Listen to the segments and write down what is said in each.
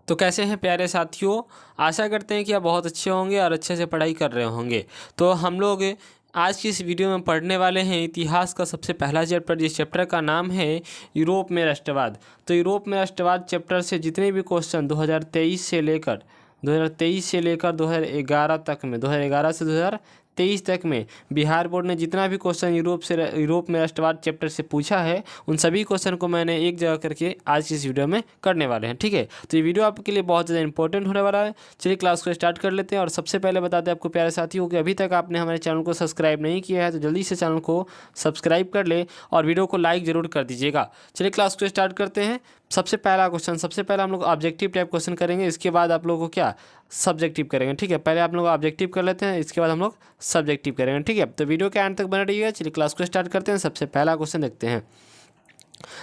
तो कैसे हैं प्यारे साथियों, आशा करते हैं कि आप बहुत अच्छे होंगे और अच्छे से पढ़ाई कर रहे होंगे। तो हम लोग आज की इस वीडियो में पढ़ने वाले हैं इतिहास का सबसे पहला चैप्टर, जिस चैप्टर का नाम है यूरोप में राष्ट्रवाद। तो यूरोप में राष्ट्रवाद चैप्टर से जितने भी क्वेश्चन 2023 से लेकर 2011 तक में 2011 से 2023 तक में बिहार बोर्ड ने जितना भी क्वेश्चन यूरोप में राष्ट्रवाद चैप्टर से पूछा है, उन सभी क्वेश्चन को मैंने एक जगह करके आज की इस वीडियो में करने वाले हैं। ठीक है, तो ये वीडियो आपके लिए बहुत ज़्यादा इंपॉर्टेंट होने वाला है। चलिए क्लास को स्टार्ट कर लेते हैं। और सबसे पहले बता दें आपको प्यारे साथियों कि अभी तक आपने हमारे चैनल को सब्सक्राइब नहीं किया है तो जल्दी से चैनल को सब्सक्राइब कर ले और वीडियो को लाइक ज़रूर कर दीजिएगा। चलिए क्लास को स्टार्ट करते हैं। सबसे पहला हम लोग ऑब्जेक्टिव टाइप क्वेश्चन करेंगे, इसके बाद आप लोगों को क्या सब्जेक्टिव करेंगे। ठीक है, पहले आप लोग ऑब्जेक्टिव कर लेते हैं, इसके बाद हम लोग सब्जेक्टिव करेंगे। ठीक है, तो वीडियो के एंड तक बने रहिएगा। चलिए क्लास को स्टार्ट करते हैं। सबसे पहला क्वेश्चन देखते हैं।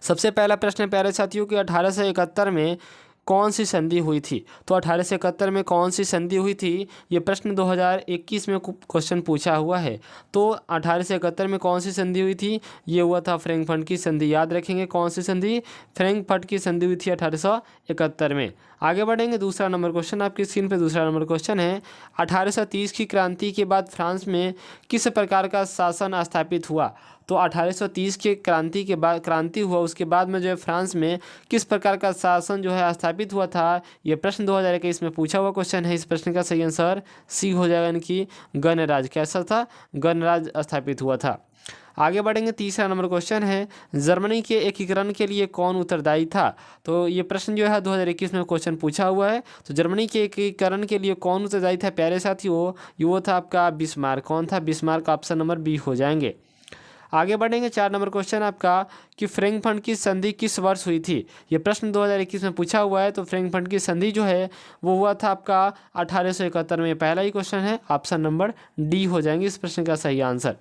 सबसे पहला प्रश्न है प्यारे साथियों कि 1871 में कौन सी संधि हुई थी। तो 1871 में कौन सी संधि हुई थी, ये प्रश्न 2021 में क्वेश्चन पूछा हुआ है। तो 1871 में कौन सी संधि हुई थी, ये हुआ था फ्रैंकफर्ट की संधि। याद रखेंगे कौन सी संधि, फ्रैंकफर्ट की संधि हुई थी 1871 में। आगे बढ़ेंगे, दूसरा नंबर क्वेश्चन आपकी स्क्रीन पे दूसरा नंबर क्वेश्चन है 1830 की क्रांति के बाद फ्रांस में किस प्रकार का शासन स्थापित हुआ। तो 1830 के क्रांति हुआ, उसके बाद में जो है फ्रांस में किस प्रकार का शासन जो है स्थापित हुआ था, ये प्रश्न 2021 में पूछा हुआ क्वेश्चन है। इस प्रश्न का सही आंसर सी हो जाएगा, यानी कि गणराज्य। कैसा था, गणराज्य स्थापित हुआ था। आगे बढ़ेंगे, तीसरा नंबर क्वेश्चन है जर्मनी के एकीकरण के लिए कौन उत्तरदायी था। तो ये प्रश्न जो है 2021 में क्वेश्चन पूछा हुआ है। तो जर्मनी के एकीकरण के लिए कौन उत्तरदायी था प्यारे साथियों, ये वो था आपका बिस्मार्क। कौन था, बिस्मार्क। ऑप्शन नंबर बी हो जाएंगे। आगे बढ़ेंगे, 4 नंबर क्वेश्चन आपका कि फ्रैंकफर्ट की संधि किस वर्ष हुई थी। ये प्रश्न 2021 में पूछा हुआ है। तो फ्रैंकफर्ट की संधि जो है वो हुआ था आपका 1871 में। पहला ही क्वेश्चन है, ऑप्शन नंबर डी हो जाएंगे इस प्रश्न का सही आंसर।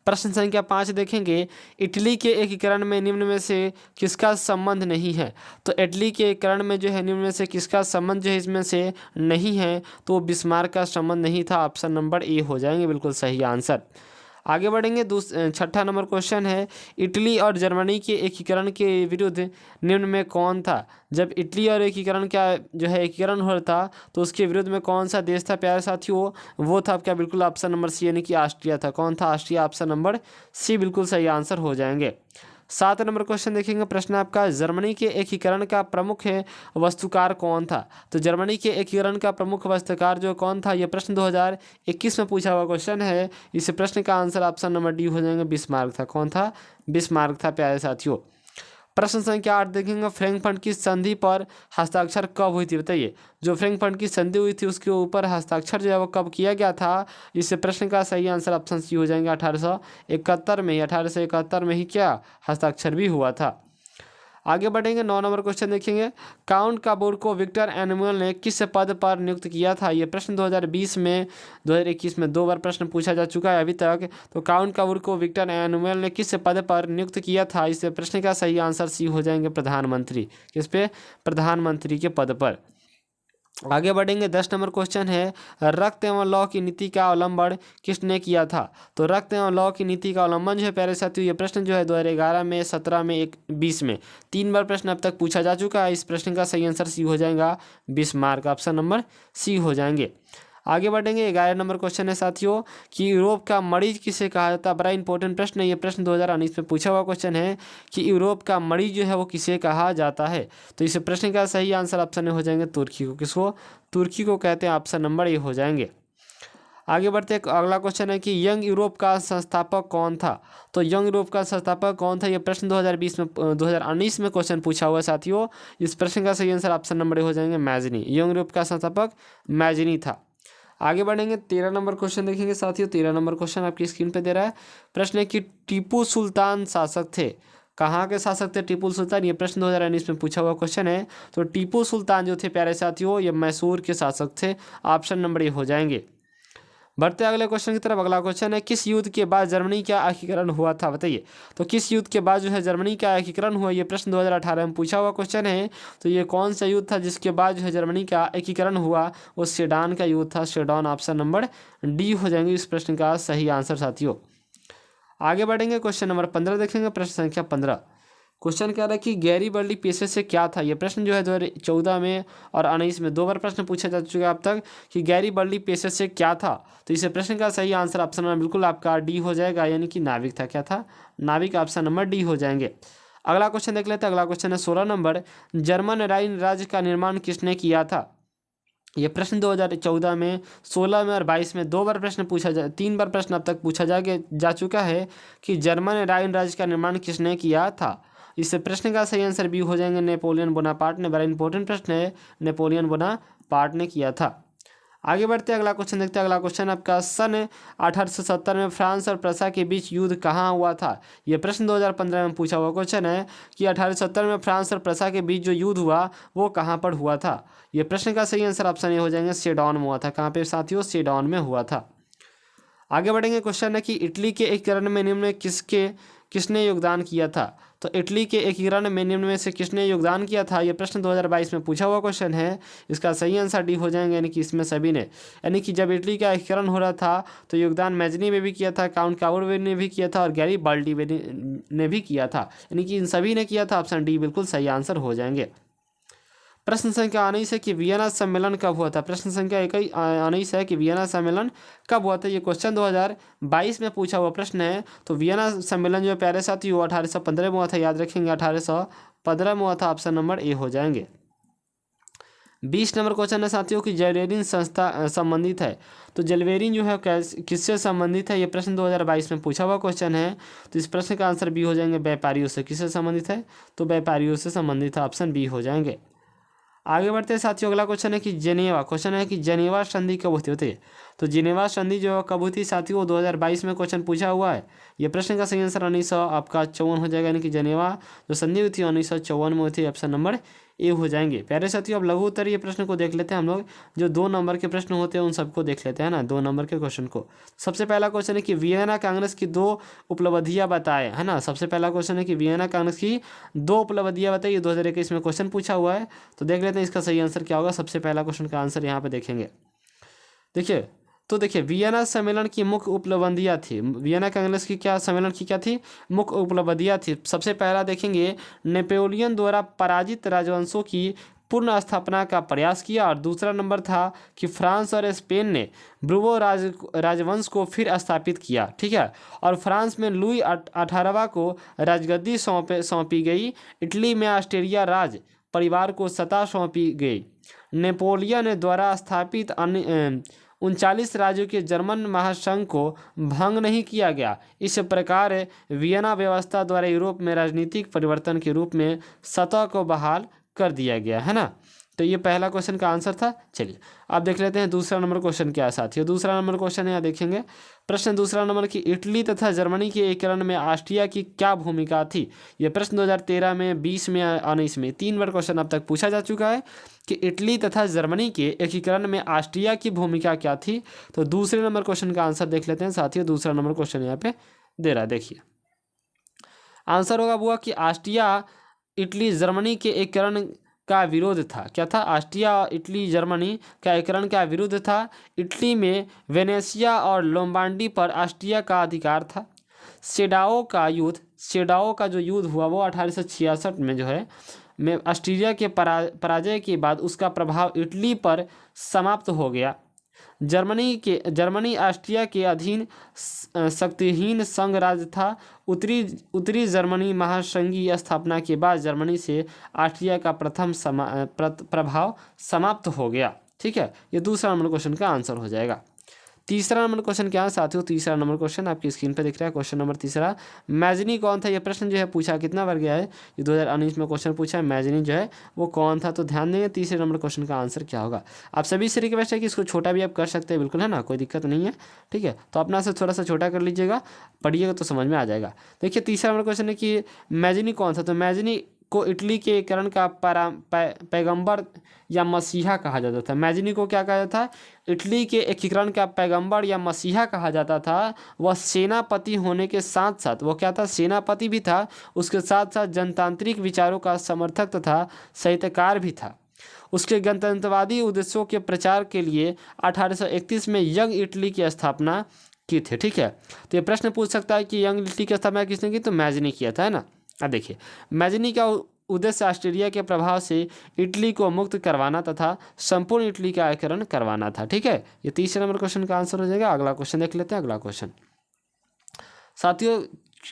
प्रश्न संख्या 5 देखेंगे, इटली के एकीकरण में निम्न में से किसका संबंध नहीं है। तो इटली के एकीकरण में जो है निम्न में से किसका संबंध जो है इसमें से नहीं है, तो बिस्मार्क का संबंध नहीं था। ऑप्शन नंबर ए हो जाएंगे बिल्कुल सही आंसर। आगे बढ़ेंगे, छठा नंबर क्वेश्चन है इटली और जर्मनी के एकीकरण के विरुद्ध निम्न में कौन था। जब इटली और एकीकरण का जो है एकीकरण हो रहा था तो उसके विरुद्ध में कौन सा देश था प्यारे साथियों, वो था आपका बिल्कुल ऑप्शन नंबर सी, यानी कि ऑस्ट्रिया था। कौन था, ऑस्ट्रिया। ऑप्शन नंबर सी बिल्कुल सही आंसर हो जाएंगे। 7 नंबर क्वेश्चन देखेंगे, प्रश्न आपका जर्मनी के एकीकरण का प्रमुख वस्तुकार कौन था। तो जर्मनी के एकीकरण का प्रमुख वस्तुकार जो कौन था, यह प्रश्न 2021 में पूछा हुआ क्वेश्चन है। इस प्रश्न का आंसर ऑप्शन नंबर डी हो जाएंगे, बिस्मार्क था। कौन था, बिस्मार्क था प्यारे साथियों। प्रश्न संख्या 8 देखेंगे, फ्रैंकफर्ट की संधि पर हस्ताक्षर कब हुई थी। बताइए, जो फ्रैंकफर्ट की संधि हुई थी उसके ऊपर हस्ताक्षर जो है वो कब किया गया था। इस प्रश्न का सही आंसर ऑप्शन सी हो जाएंगे, 1871 में ही। 1871 में ही क्या हस्ताक्षर भी हुआ था। आगे बढ़ेंगे, 9 नंबर क्वेश्चन देखेंगे, काउंट काबूर को विक्टर एनुअल ने किस पद पर नियुक्त किया था। ये प्रश्न 2020 में 2021 में 2 बार प्रश्न पूछा जा चुका है अभी तक। तो काउंट काबूर को विक्टर एनुअल ने किस पद पर नियुक्त किया था। इस प्रश्न का सही आंसर सी हो जाएंगे, प्रधानमंत्री। किस पे, प्रधानमंत्री के पद पर। आगे बढ़ेंगे, 10 नंबर क्वेश्चन है रक्त एवं लौ की नीति का अवलंबन किसने किया था। तो रक्त एवं लौ की नीति का अवलंबन जो है प्यारे साथियों, ये प्रश्न जो है 2011 में, 17 में, 20 में 3 बार प्रश्न अब तक पूछा जा चुका है। इस प्रश्न का सही आंसर सी हो जाएगा, बिस्मार्क। ऑप्शन नंबर सी हो जाएंगे। आगे बढ़ेंगे, 11 नंबर क्वेश्चन है साथियों कि यूरोप का मरीज किसे कहा जाता है। बड़ा इंपॉर्टेंट प्रश्न है, ये प्रश्न 2019 में पूछा हुआ क्वेश्चन है कि यूरोप का मरीज जो है वो किसे कहा जाता है। तो इस प्रश्न का सही आंसर ऑप्शन में हो जाएंगे, तुर्की को। किसको, तुर्की को कहते हैं। ऑप्शन नंबर ए हो जाएंगे। आगे बढ़ते हैं, अगला क्वेश्चन है कि यंग यूरोप का संस्थापक कौन था। तो यंग यूरोप का संस्थापक कौन था, ये प्रश्न 2019 में क्वेश्चन पूछा हुआ है साथियों। इस प्रश्न का सही आंसर ऑप्शन नंबर ए हो जाएंगे, मैजनी। यंग यूरोप का संस्थापक मैजनी था। आगे बढ़ेंगे, 13 नंबर क्वेश्चन देखेंगे साथियों। 13 नंबर क्वेश्चन आपकी स्क्रीन पे दे रहा है। प्रश्न है कि टीपू सुल्तान शासक थे। कहाँ के शासक थे टीपू सुल्तान, ये प्रश्न 2019 में पूछा हुआ क्वेश्चन है। तो टीपू सुल्तान जो थे प्यारे साथियों, ये मैसूर के शासक थे। ऑप्शन नंबर ए हो जाएंगे। बढ़ते अगले क्वेश्चन की तरफ। अगला क्वेश्चन है किस युद्ध के बाद जर्मनी का एकीकरण हुआ था। बताइए, तो किस युद्ध के बाद जो है जर्मनी का एकीकरण हुआ, ये प्रश्न 2018 में पूछा हुआ क्वेश्चन है। तो ये कौन सा युद्ध था जिसके बाद जो है जर्मनी का एकीकरण हुआ, वो सेडान का युद्ध था। सेडान। ऑप्शन नंबर डी हो जाएंगे इस प्रश्न का सही आंसर साथियों। आगे बढ़ेंगे, क्वेश्चन नंबर 15 देखेंगे। प्रश्न संख्या 15, क्वेश्चन कह रहा है कि गैरीबर्डी पेशे से क्या था। ये प्रश्न जो है 2014 में और 19 में 2 बार प्रश्न पूछा जा चुका है अब तक कि गैरीबर्डी पेशे से क्या था। तो इस प्रश्न का सही आंसर ऑप्शन नंबर बिल्कुल आपका डी हो जाएगा, यानी कि नाविक था। क्या था? नाविक। ऑप्शन नंबर डी हो जाएंगे। अगला क्वेश्चन देख लेते हैं। अगला क्वेश्चन है 16 नंबर, जर्मन राइन राज्य का निर्माण किसने किया था। ये प्रश्न 2014 में, 16 में और 22 में 2 बार प्रश्न पूछा जा 3 बार प्रश्न अब तक पूछा जा चुका है कि जर्मन राइन राज्य का निर्माण किसने किया था। इस प्रश्न का सही आंसर बी हो जाएंगे, नेपोलियन बोनापार्ट ने। बड़ा इंपॉर्टेंट प्रश्न है, नेपोलियन बोनापार्ट ने किया था। आगे बढ़ते हैं, अगला क्वेश्चन देखते हैं। अगला क्वेश्चन आपका सन 1870 में फ्रांस और प्रसा के बीच युद्ध कहाँ हुआ था। यह प्रश्न 2015 में पूछा हुआ क्वेश्चन है कि 1870 में फ्रांस और प्रसा के बीच जो युद्ध हुआ वो कहाँ पर हुआ था। यह प्रश्न का सही आंसर ऑप्शन ए हो जाएंगे, सेडॉन में हुआ था। कहाँ पे साथियों? सेडॉन में हुआ था। आगे बढ़ेंगे। क्वेश्चन है कि इटली के एकीकरण में निम्न में किसने योगदान किया था। तो इटली के एकीकरण में निम्न में से किसने योगदान किया था। यह प्रश्न 2022 में पूछा हुआ क्वेश्चन है। इसका सही आंसर डी हो जाएंगे, यानी कि इसमें सभी ने, यानी कि जब इटली का एकीकरण हो रहा था तो योगदान मैजनी ने भी किया था, काउंट कावरवे ने भी किया था और गैरीबाल्डी ने भी किया था, यानी कि इन सभी ने किया था। ऑप्शन डी बिल्कुल सही आंसर हो जाएंगे। प्रश्न संख्या 19 है कि वियना सम्मेलन कब हुआ था। प्रश्न संख्या 19 है कि वियना सम्मेलन कब हुआ था। ये क्वेश्चन 2022 में पूछा हुआ प्रश्न है। तो वियना सम्मेलन जो प्यारे साथी वो 1815 में हुआ था, याद रखेंगे 1815 में हुआ था। ऑप्शन नंबर ए हो जाएंगे। 20 नंबर क्वेश्चन है साथियों की जलवेरिन संस्था संबंधित है। तो जलवेरिन जो है किससे संबंधित है। ये प्रश्न 2022 में पूछा हुआ क्वेश्चन है। तो इस प्रश्न का आंसर बी हो जाएंगे, व्यापारियों से। किससे संबंधित है? तो व्यापारियों से संबंधित है। ऑप्शन बी हो जाएंगे। आगे बढ़ते हैं साथियों। अगला क्वेश्चन है कि जेनेवा, क्वेश्चन है कि जेनेवा संधि कब होती है। तो जेनेवा संधि जो कब हुई थी साथियों, 2022 में क्वेश्चन पूछा हुआ है। ये प्रश्न का सही आंसर 1954 हो जाएगा, यानी कि जेनेवा जो संधि हुई थी 1954 में हुई थी। ऑप्शन नंबर ए हो जाएंगे। प्यारे साथियों, अब लघु उत्तरीय प्रश्न को देख लेते हैं हम लोग। जो 2 नंबर के प्रश्न होते हैं उन सबको देख लेते हैं ना, 2 नंबर के क्वेश्चन को। सबसे पहला क्वेश्चन है कि वियना कांग्रेस की 2 उपलब्धियां बताएं, है ना। सबसे पहला क्वेश्चन है कि वियना कांग्रेस की 2 उपलब्धियां बताइए। 2021 में क्वेश्चन पूछा हुआ है। तो देख लेते हैं इसका सही आंसर क्या होगा। सबसे पहला क्वेश्चन का आंसर यहाँ पे देखेंगे। देखिए वियना सम्मेलन की मुख्य उपलब्धियां थी। वियना कांग्रेस की क्या सम्मेलन की क्या थी? मुख्य उपलब्धियां थी। सबसे पहला देखेंगे, नेपोलियन द्वारा पराजित राजवंशों की पुनः स्थापना का प्रयास किया। और दूसरा नंबर था कि फ्रांस और स्पेन ने ब्रूवो राजवंश को फिर स्थापित किया। ठीक है। और फ्रांस में लुई 18वां को राजगद्दी सौंपी गई। इटली में ऑस्ट्रिया राज परिवार को सत्ता सौंपी गई। नेपोलियन द्वारा स्थापित 39 राज्यों के जर्मन महासंघ को भंग नहीं किया गया। इस प्रकार वियना व्यवस्था द्वारा यूरोप में राजनीतिक परिवर्तन के रूप में सत्ता को बहाल कर दिया गया, है ना। तो ये पहला क्वेश्चन का आंसर था। चलिए अब देख लेते हैं दूसरा नंबर क्वेश्चन क्या है साथियों। दूसरा नंबर क्वेश्चन यहाँ देखेंगे। प्रश्न दूसरा नंबर की इटली तथा जर्मनी के एकीकरण में ऑस्ट्रिया की क्या भूमिका थी। ये प्रश्न 2013 में, 20 में, 19 में 3 बार क्वेश्चन अब तक पूछा जा चुका है कि इटली तथा जर्मनी के एकीकरण में ऑस्ट्रिया की भूमिका क्या थी। तो दूसरे नंबर क्वेश्चन का आंसर देख लेते हैं साथियों। दूसरा नंबर क्वेश्चन यहाँ पे दे रहा है, देखिए आंसर होगा कि ऑस्ट्रिया इटली जर्मनी के एकीकरण का विरोध था। क्या था? ऑस्ट्रिया इटली जर्मनी का एकीकरण का विरोध था। इटली में वेनेशिया और लोम्बार्डी पर ऑस्ट्रिया का अधिकार था। सेडाओ का जो युद्ध हुआ वो 1866 में जो है में ऑस्ट्रिया के पराजय के बाद उसका प्रभाव इटली पर समाप्त हो गया। जर्मनी ऑस्ट्रिया के अधीन शक्तिहीन संघ राज्य था। उत्तरी जर्मनी महासंघीय स्थापना के बाद जर्मनी से ऑस्ट्रिया का प्रथम प्रभाव समाप्त हो गया। ठीक है, ये दूसरा नंबर क्वेश्चन का आंसर हो जाएगा। तीसरा नंबर क्वेश्चन क्या है साथियों? तीसरा नंबर क्वेश्चन आपकी स्क्रीन पर दिख रहा है। क्वेश्चन नंबर तीसरा, मैजनी कौन था। ये प्रश्न जो है पूछा कितना बार गया है, ये 2019 में क्वेश्चन पूछा है। मैजनी जो है वो कौन था। तो ध्यान देंगे तीसरे नंबर क्वेश्चन का आंसर क्या होगा। आप सभी से रिक्वेस्ट है कि इसको छोटा भी आप कर सकते हैं, बिल्कुल, है ना, कोई दिक्कत नहीं है। ठीक है, तो अपना से थोड़ा सा छोटा कर लीजिएगा, पढ़िएगा तो समझ में आ जाएगा। देखिए तीसरा नंबर क्वेश्चन है कि मैजनी कौन था। तो मैजनी को इटली के एकीकरण का पैगंबर या मसीहा कहा जाता था। मैजनी को क्या कहा जाता था? इटली के एकीकरण का पैगंबर या मसीहा कहा जाता था। वह सेनापति होने के साथ साथ, वो क्या था? सेनापति भी था, उसके साथ साथ जनतांत्रिक विचारों का समर्थक तथा साहित्यकार भी था। उसके गणतंत्रवादी उद्देश्यों के प्रचार के लिए 1831 में यंग इटली की स्थापना की थी। ठीक है, तो ये प्रश्न पूछ सकता है कि यंग इटली की स्थापना किसने की। तो मैजनी किया था, है ना। अब देखिए, मैजनी का उद्देश्य ऑस्ट्रिया के प्रभाव से इटली को मुक्त करवाना तथा संपूर्ण इटली का एकीकरण करवाना था। ठीक है, ये तीसरे नंबर क्वेश्चन का आंसर हो जाएगा। अगला क्वेश्चन देख लेते हैं। अगला क्वेश्चन साथियों,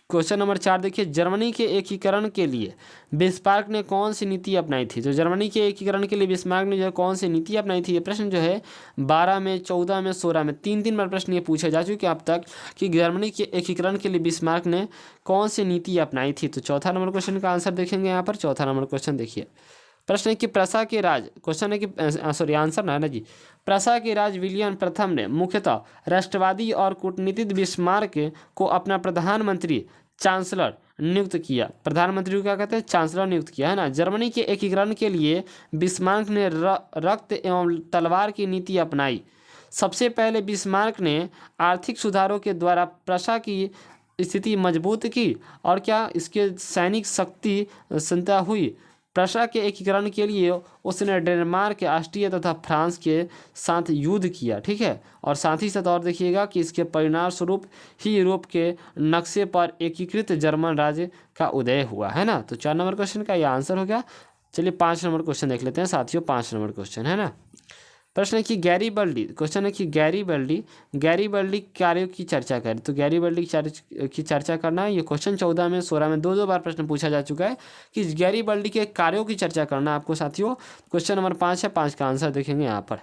क्वेश्चन नंबर 4 देखिए, जर्मनी के एकीकरण के लिए बिस्मार्क ने कौन सी नीति अपनाई थी? तो जर्मनी के एकीकरण के लिए बिस्मार्क ने जो कौन सी नीति अपनाई थी, ये प्रश्न जो है 12 में, 14 में, 16 में, 3 बार प्रश्न ये पूछे जा चुके हैं अब तक कि जर्मनी के एकीकरण के लिए बिस्मार्क ने कौन सी नीति अपनाई थी। तो चौथा नंबर क्वेश्चन का आंसर देखेंगे यहाँ पर। चौथा नंबर क्वेश्चन देखिए, प्रश्न है कि प्रसा के राज, क्वेश्चन है कि आंसर ना है ना जी, प्रसा के राज विलियम प्रथम ने मुख्यतः राष्ट्रवादी और कूटनीतिक बिस्मार्क को अपना प्रधानमंत्री चांसलर नियुक्त किया। प्रधानमंत्री को क्या कहते हैं? चांसलर नियुक्त किया, है ना। जर्मनी के एकीकरण के लिए बिस्मार्क ने रक्त एवं तलवार की नीति अपनाई। सबसे पहले बिस्मार्क ने आर्थिक सुधारों के द्वारा प्रसा की स्थिति मजबूत की और क्या इसके सैनिक शक्ति संता हुई। प्रसा के एकीकरण के लिए उसने डेनमार्क, ऑस्ट्रिया तथा फ्रांस के साथ युद्ध किया। ठीक है, और साथ ही साथ और देखिएगा कि इसके परिणाम स्वरूप ही यूरोप के नक्शे पर एकीकृत जर्मन राज्य का उदय हुआ, है ना। तो 4 नंबर क्वेश्चन का यह आंसर हो गया। चलिए 5 नंबर क्वेश्चन देख लेते हैं साथियों। 5 नंबर क्वेश्चन है ना, प्रश्न है कि गैरीबल्डी, क्वेश्चन है कि गैरीबल्डी कार्यों की चर्चा करें। तो गैरीबल्डी की चर्चा करना है। ये क्वेश्चन 14 में, 16 में 2 बार प्रश्न पूछा जा चुका है कि गैरीबल्डी के कार्यों की चर्चा करना आपको साथियों। क्वेश्चन नंबर 5 है, 5 का आंसर देखेंगे यहाँ पर।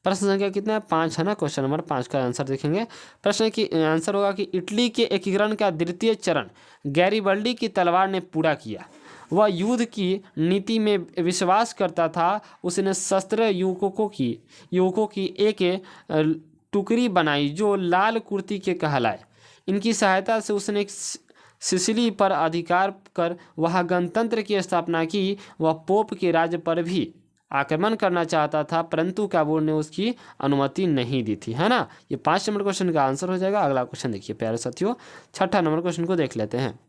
प्रश्न संख्या कितना है? 5 है ना। क्वेश्चन नंबर 5 का आंसर देखेंगे। प्रश्न की आंसर होगा कि इटली के एकीकरण का द्वितीय चरण गैरीबल्डी की तलवार ने पूरा किया। वह युद्ध की नीति में विश्वास करता था। उसने शस्त्र युवकों की एक टुकड़ी बनाई जो लाल कुर्ती के कहलाए। इनकी सहायता से उसने सिसिली पर अधिकार कर वहाँ गणतंत्र की स्थापना की। वह पोप के राज्य पर भी आक्रमण करना चाहता था, परंतु काबुल ने उसकी अनुमति नहीं दी थी, है ना। ये 5 नंबर क्वेश्चन का आंसर हो जाएगा। अगला क्वेश्चन देखिए प्यारे साथियों, 6ठा नंबर क्वेश्चन को देख लेते हैं।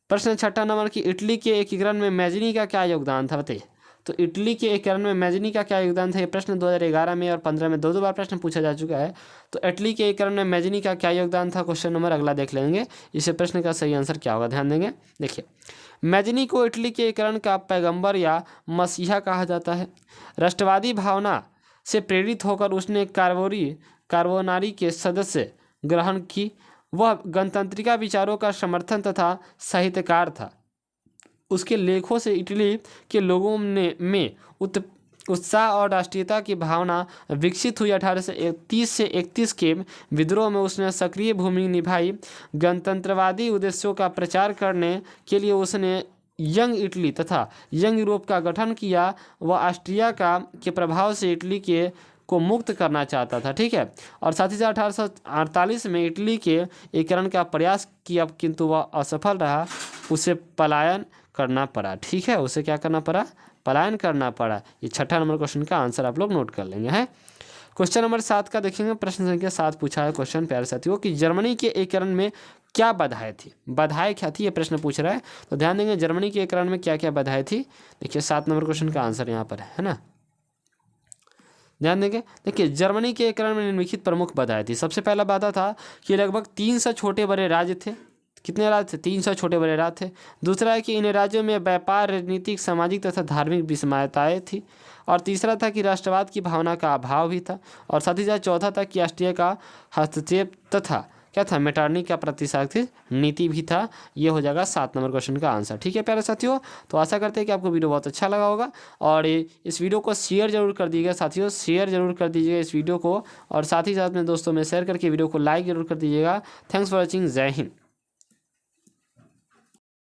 प्रश्न 6ठा नंबर की इटली के एकीकरण में मैजनी का क्या योगदान था? बताइए। तो इटली के एकीकरण में मैजनी का क्या योगदान था? ये प्रश्न 2011 में और 15 में 2 बार प्रश्न पूछा जा चुका है। तो इटली के एकीकरण में मैजनी का क्या योगदान था? क्वेश्चन नंबर अगला देख लेंगे, इसे प्रश्न का सही आंसर क्या होगा ध्यान देंगे। देखिए, मैजनी को इटली के एकीकरण का पैगंबर या मसीहा कहा जाता है। राष्ट्रवादी भावना से प्रेरित होकर उसने कार्बोनारी के सदस्य ग्रहण की। वह गणतंत्रिका विचारों का समर्थन तथा साहित्यकार था। उसके लेखों से इटली के लोगों में उत्साह और राष्ट्रीयता की भावना विकसित हुई। 1830 से 31 के विद्रोह में उसने सक्रिय भूमिका निभाई। गणतंत्रवादी उद्देश्यों का प्रचार करने के लिए उसने यंग इटली तथा यंग यूरोप का गठन किया। वह ऑस्ट्रिया के प्रभाव से इटली को मुक्त करना चाहता था। ठीक है, और साथ ही साथ 1848 में इटली के एकीकरण का प्रयास किया, किंतु वह असफल रहा। उसे पलायन करना पड़ा। ठीक है, उसे क्या करना पड़ा? पलायन करना पड़ा। ये 6ठा नंबर क्वेश्चन का आंसर आप लोग नोट कर लेंगे। है क्वेश्चन नंबर 7 का देखेंगे। प्रश्न संख्या 7 पूछा है क्वेश्चन प्यारे साथियों कि जर्मनी के एकीकरण में क्या बाधाएं थी? बाधाएं क्या थी ये प्रश्न पूछ रहा है। तो ध्यान देंगे, जर्मनी के एकीकरण में क्या क्या बाधाएं थी। देखिए 7 नंबर क्वेश्चन का आंसर यहाँ पर है ना, ध्यान देंगे। देखिए, जर्मनी के एकीकरण में निम्नलिखित प्रमुख बाधाएं थी। सबसे पहला बाधा था कि लगभग 300 छोटे बड़े राज्य थे। कितने राज्य थे? 300 छोटे बड़े राज्य थे। दूसरा है कि इन राज्यों में व्यापार, राजनीतिक, सामाजिक तथा धार्मिक विषमताएं थी। और तीसरा था कि राष्ट्रवाद की भावना का अभाव भी था। और साथ ही साथ चौथा था कि ऑस्ट्रिया का हस्तक्षेप तथा क्या था? मेटरनिटी का प्रतिशाखित नीति भी था। ये हो जाएगा 7 नंबर क्वेश्चन का आंसर। ठीक है प्यारे साथियों, तो आशा करते हैं कि आपको वीडियो बहुत अच्छा लगा होगा और इस वीडियो को शेयर जरूर कर दीजिएगा साथियों, शेयर जरूर कर दीजिएगा इस वीडियो को, और साथ ही साथ में दोस्तों में शेयर करके वीडियो को लाइक जरूर कर दीजिएगा। Thanks for watching. जय हिंद।